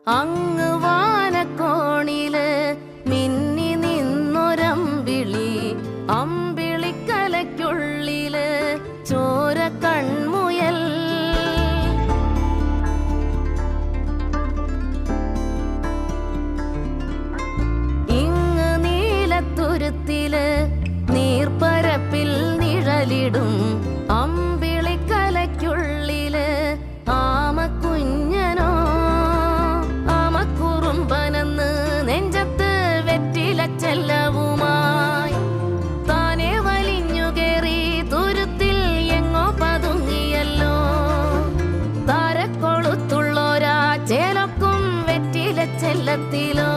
അങ്ങ് വാനക്കോണില് മിന്നി നിന്നൊരമ്പിളി, അമ്പിളിക്കലയ്ക്കുള്ളില് ചോര കൺമുയൽ. ഇങ്ങ് നീലത്തുരുത്തില് നീർപ്പരപ്പിൽ നിഴലിടും അമ്പിളിക്കലയ്ക്കുള്ളില് ആമക്കുഞ്ഞനോ. ആമക്കുറുമ്പനെന്ന് നെഞ്ചത്ത് വെറ്റിലച്ചെല്ലവുമായി താനെ വലിഞ്ഞു കേറി തുരുത്തിൽ എങ്ങോ പതുങ്ങിയല്ലോ. താരക്കൊളുത്തുള്ളോരാ ചേലൊക്കും വെറ്റിലച്ചെല്ലത്തിലോ.